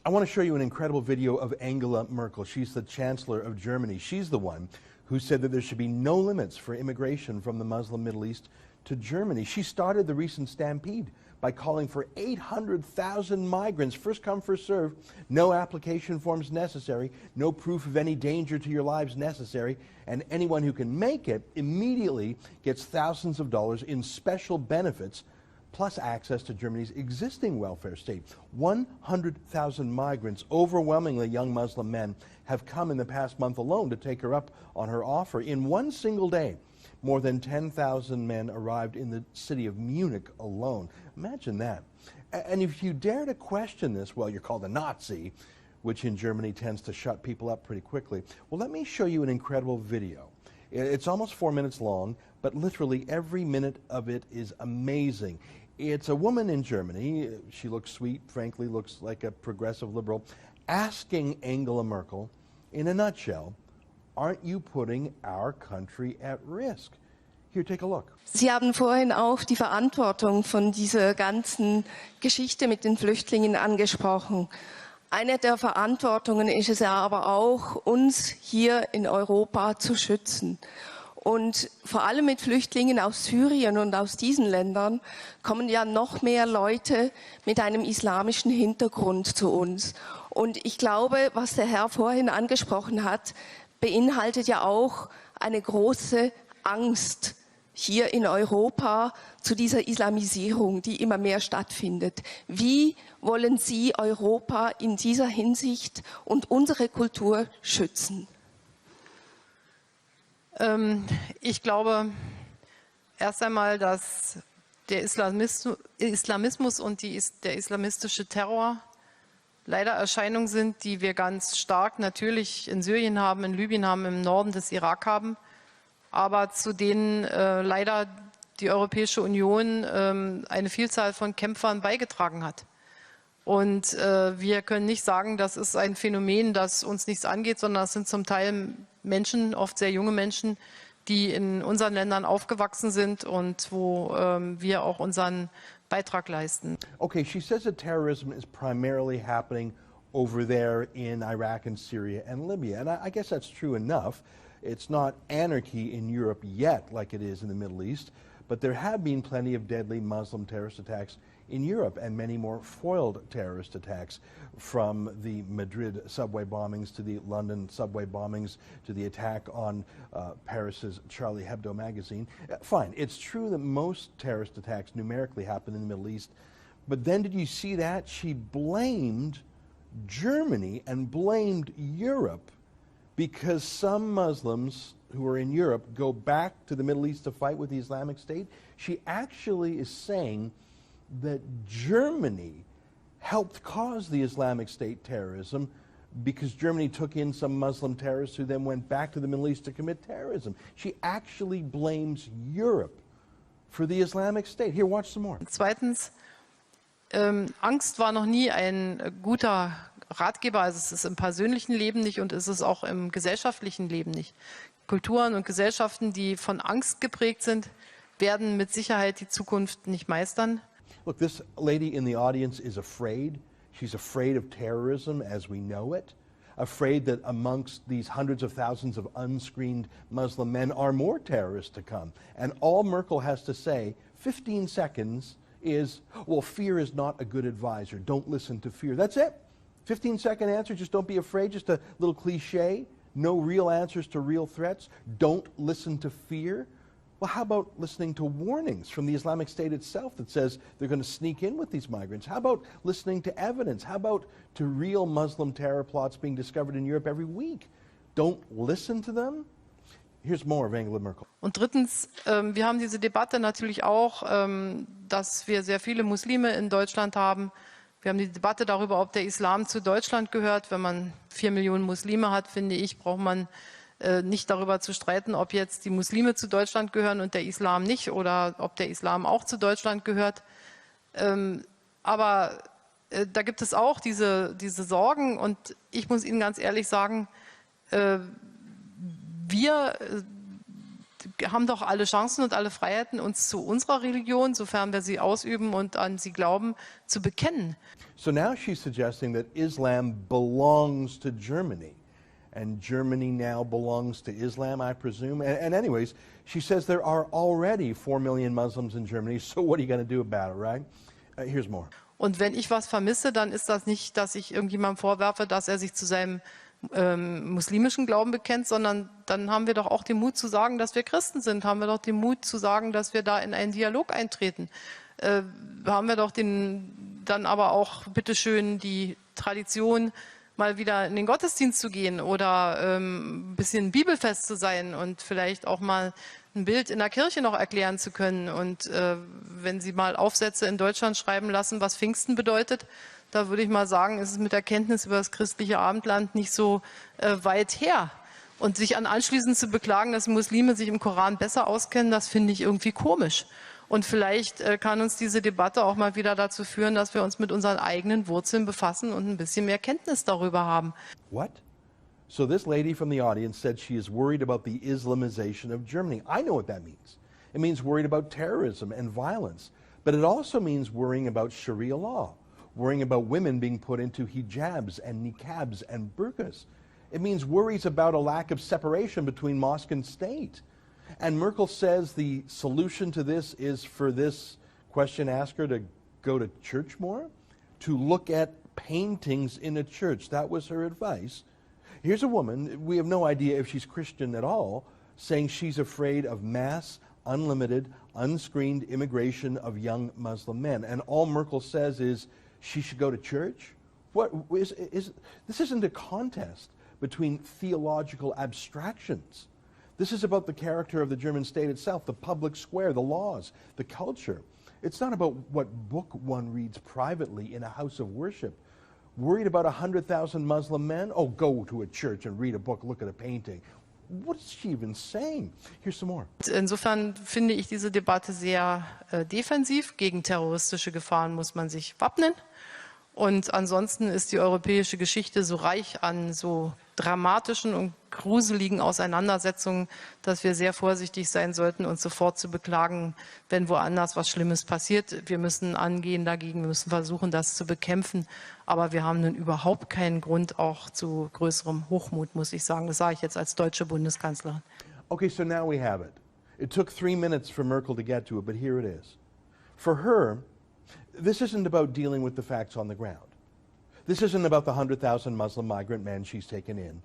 I want to show you an incredible video of Angela Merkel. She's the Chancellor of Germany. She's the one who said that there should be no limits for immigration from the Muslim Middle East to Germany. She started the recent stampede by calling for 800,000 migrants, first come, first served, no application forms necessary, no proof of any danger to your lives necessary, and anyone who can make it immediately gets thousands of dollars in special benefits, plus access to Germany's existing welfare state. 100,000 migrants, overwhelmingly young Muslim men, have come in the past month alone to take her up on her offer. In one single day, more than 10,000 men arrived in the city of Munich alone. Imagine that. And if you dare to question this, well, you're called a Nazi, which in Germany tends to shut people up pretty quickly. Well, let me show you an incredible video. It's almost 4 minutes long, but literally every minute of it is amazing. It's a woman in Germany, she looks sweet, frankly looks like a progressive liberal, asking Angela Merkel, in a nutshell, aren't you putting our country at risk? Here, take a look. Sie haben vorhin auch die Verantwortung von dieser ganzen Geschichte mit den Flüchtlingen angesprochen. Eine der Verantwortungen ist es ja aber auch, uns hier in Europa zu schützen. Und vor allem mit Flüchtlingen aus Syrien und aus diesen Ländern kommen ja noch mehr Leute mit einem islamischen Hintergrund zu uns. Und ich glaube, was der Herr vorhin angesprochen hat, beinhaltet ja auch eine große Angst hier in Europa zu dieser Islamisierung, die immer mehr stattfindet. Wie wollen Sie Europa in dieser Hinsicht und unsere Kultur schützen? Ich glaube erst einmal, dass der Islamismus und der islamistische Terror leider Erscheinungen sind, die wir ganz stark natürlich in Syrien haben, in Libyen haben, im Norden des Irak haben, aber zu denen leider die Europäische Union eine Vielzahl von Kämpfern beigetragen hat. Und wir können nicht sagen, das ist ein Phänomen, das uns nichts angeht, sondern es sind zum Teil Menschen, oft sehr junge Menschen, die in unseren Ländern aufgewachsen sind und wo wir auch unseren Beitrag leisten. Okay, she says that terrorism is primarily happening over there in Iraq and Syria and Libya. And I guess that's true enough. It's not anarchy in Europe yet like it is in the Middle East, but there have been plenty of deadly Muslim terrorist attacks in Europe and many more foiled terrorist attacks, from the Madrid subway bombings to the London subway bombings to the attack on Paris's Charlie Hebdo magazine. Fine, it's true that most terrorist attacks numerically happen in the Middle East, but then did you see that? She blamed Germany and blamed Europe because some Muslims who are in Europe go back to the Middle East to fight with the Islamic State. She actually is saying that Germany helped cause the Islamic State terrorism because Germany took in some Muslim terrorists who then went back to the Middle East to commit terrorism. She actually blames Europe for the Islamic State. Here, watch some more. Zweitens, Angst war noch nie ein guter Ratgeber, also es ist im persönlichen Leben nicht und es ist auch im gesellschaftlichen Leben nicht. Kulturen und Gesellschaften, die von Angst geprägt sind, werden mit Sicherheit die Zukunft nicht meistern. Look, this lady in the audience is afraid. She's afraid of terrorism as we know it, afraid that amongst these hundreds of thousands of unscreened Muslim men are more terrorists to come. And all Merkel has to say, 15 seconds, is, well, fear is not a good advisor. Don't listen to fear. That's it. 15-second answer, just don't be afraid, just a little cliche. No real answers to real threats. Don't listen to fear. Well, how about listening to warnings from the Islamic State itself that says they're going to sneak in with these migrants? How about listening to evidence? How about to real Muslim terror plots being discovered in Europe every week? Don't listen to them? Here's more of Angela Merkel. Und drittens, wir haben diese Debatte natürlich auch, dass wir sehr viele Muslime in Deutschland haben. Wir haben die Debatte darüber, ob der Islam zu Deutschland gehört. Wenn man 4 Millionen Muslime hat, finde ich, braucht man nicht darüber zu streiten, ob jetzt die Muslime zu Deutschland gehören und der Islam nicht oder ob der Islam auch zu Deutschland gehört. Aber da gibt es auch diese Sorgen und ich muss Ihnen ganz ehrlich sagen, wir haben doch alle Chancen und alle Freiheiten, uns zu unserer Religion, sofern wir sie ausüben und an sie glauben, zu bekennen. So now she's suggesting that Islam belongs to Germany. And Germany now belongs to Islam, I presume. And anyways, she says there are already 4 million Muslims in Germany, so what are you going to do about it, right? Here's more. Und wenn ich was vermisse, dann ist das nicht, dass ich irgendjemandem vorwerfe, dass er sich zu seinem muslimischen Glauben bekennt, sondern dann haben wir doch auch den Mut zu sagen, dass wir Christen sind, haben wir doch den Mut zu sagen, dass wir da in einen Dialog eintreten. Haben wir doch dann aber auch bitteschön die Tradition, mal wieder in den Gottesdienst zu gehen oder ein bisschen bibelfest zu sein und vielleicht auch mal ein Bild in der Kirche noch erklären zu können. Und wenn Sie mal Aufsätze in Deutschland schreiben lassen, was Pfingsten bedeutet, da würde ich mal sagen, ist es mit der Kenntnis über das christliche Abendland nicht so weit her. Und sich anschließend zu beklagen, dass Muslime sich im Koran besser auskennen, das finde ich irgendwie komisch. Und vielleicht kann uns diese Debatte auch mal wieder dazu führen, dass wir uns mit unseren eigenen Wurzeln befassen und ein bisschen mehr Kenntnis darüber haben. What? So this lady from the audience said she is worried about the Islamization of Germany. I know what that means. It means worried about terrorism and violence. But it also means worrying about Sharia law, worrying about women being put into hijabs and niqabs and burqas. It means worries about a lack of separation between mosque and state. And Merkel says the solution to this is for this question asker to go to church more, to look at paintings in a church. That was her advice. Here's a woman, we have no idea if she's Christian at all, saying she's afraid of mass, unlimited, unscreened immigration of young Muslim men. And all Merkel says is she should go to church? This isn't a contest between theological abstractions. This is about the character of the German state itself, the public square, the laws, the culture. It's not about what book one reads privately in a house of worship. Worried about 100,000 Muslim men? Oh, go to a church and read a book, look at a painting. What is she even saying? Here's some more. Insofern finde ich diese Debatte sehr defensiv. Gegen terroristische Gefahren muss man sich wappnen. Und ansonsten ist die europäische Geschichte so reich an so dramatischen und gruseligen Auseinandersetzungen, dass wir sehr vorsichtig sein sollten, uns sofort zu beklagen, wenn woanders was Schlimmes passiert. Wir müssen angehen dagegen, wir müssen versuchen, das zu bekämpfen. Aber wir haben nun überhaupt keinen Grund auch zu größerem Hochmut, muss ich sagen. Das sage ich jetzt als deutsche Bundeskanzlerin. Okay, so now we have it. It took 3 minutes for Merkel to get to it, but here it is. For her, this isn't about dealing with the facts on the ground. This isn't about the 100,000 Muslim migrant men she's taken in.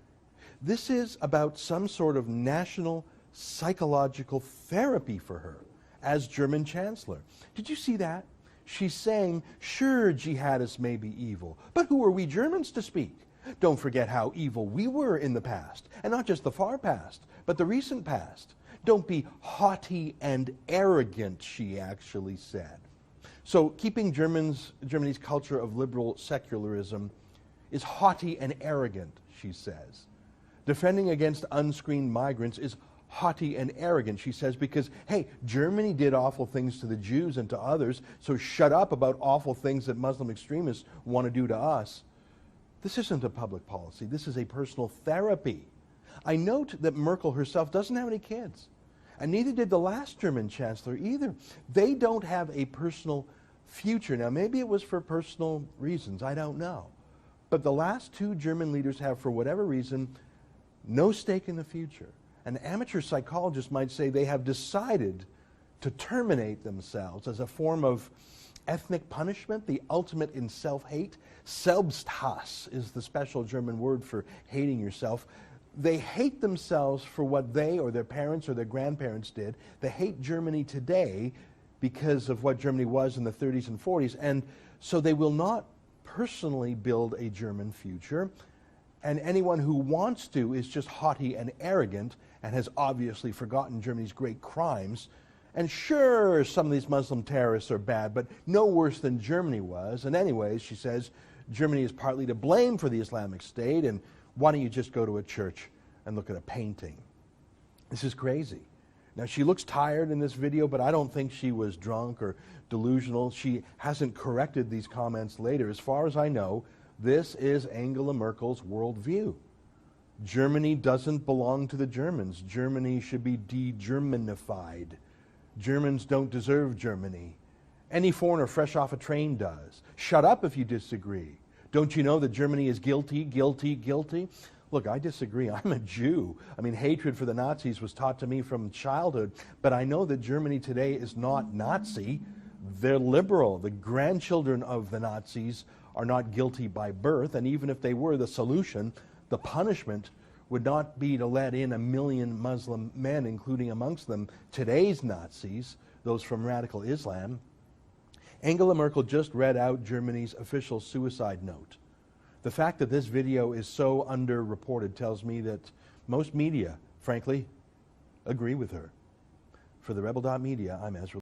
This is about some sort of national psychological therapy for her as German Chancellor. Did you see that? She's saying, sure, jihadists may be evil, but who are we Germans to speak? Don't forget how evil we were in the past, and not just the far past, but the recent past. Don't be haughty and arrogant, she actually said. So keeping Germany's culture of liberal secularism is haughty and arrogant, she says. Defending against unscreened migrants is haughty and arrogant, she says, because, hey, Germany did awful things to the Jews and to others, so shut up about awful things that Muslim extremists want to do to us. This isn't a public policy. This is a personal therapy. I note that Merkel herself doesn't have any kids. And neither did the last German chancellor either. They don't have a personal future. Now, maybe it was for personal reasons. I don't know. But the last 2 German leaders have, for whatever reason, no stake in the future. An amateur psychologist might say they have decided to terminate themselves as a form of ethnic punishment, the ultimate in self-hate. Selbsthass is the special German word for hating yourself. They hate themselves for what they or their parents or their grandparents did. They hate Germany today because of what Germany was in the 30s and 40s. And so they will not personally build a German future. And anyone who wants to is just haughty and arrogant and has obviously forgotten Germany's great crimes. And sure, some of these Muslim terrorists are bad, but no worse than Germany was. And anyways, she says, Germany is partly to blame for the Islamic State, and why don't you just go to a church and look at a painting? This is crazy. Now, she looks tired in this video, but I don't think she was drunk or delusional. She hasn't corrected these comments later. As far as I know, this is Angela Merkel's worldview. Germany doesn't belong to the Germans. Germany should be de-Germanified. Germans don't deserve Germany. Any foreigner fresh off a train does. Shut up if you disagree. Don't you know that Germany is guilty, guilty, guilty? Look, I disagree. I'm a Jew. I mean, hatred for the Nazis was taught to me from childhood, but I know that Germany today is not Nazi. They're liberal. The grandchildren of the Nazis are not guilty by birth, and even if they were, the solution, the punishment, would not be to let in 1 million Muslim men, including amongst them today's Nazis, those from radical Islam. Angela Merkel just read out Germany's official suicide note. The fact that this video is so underreported tells me that most media, frankly, agree with her. For the Rebel.Media, I'm Ezra.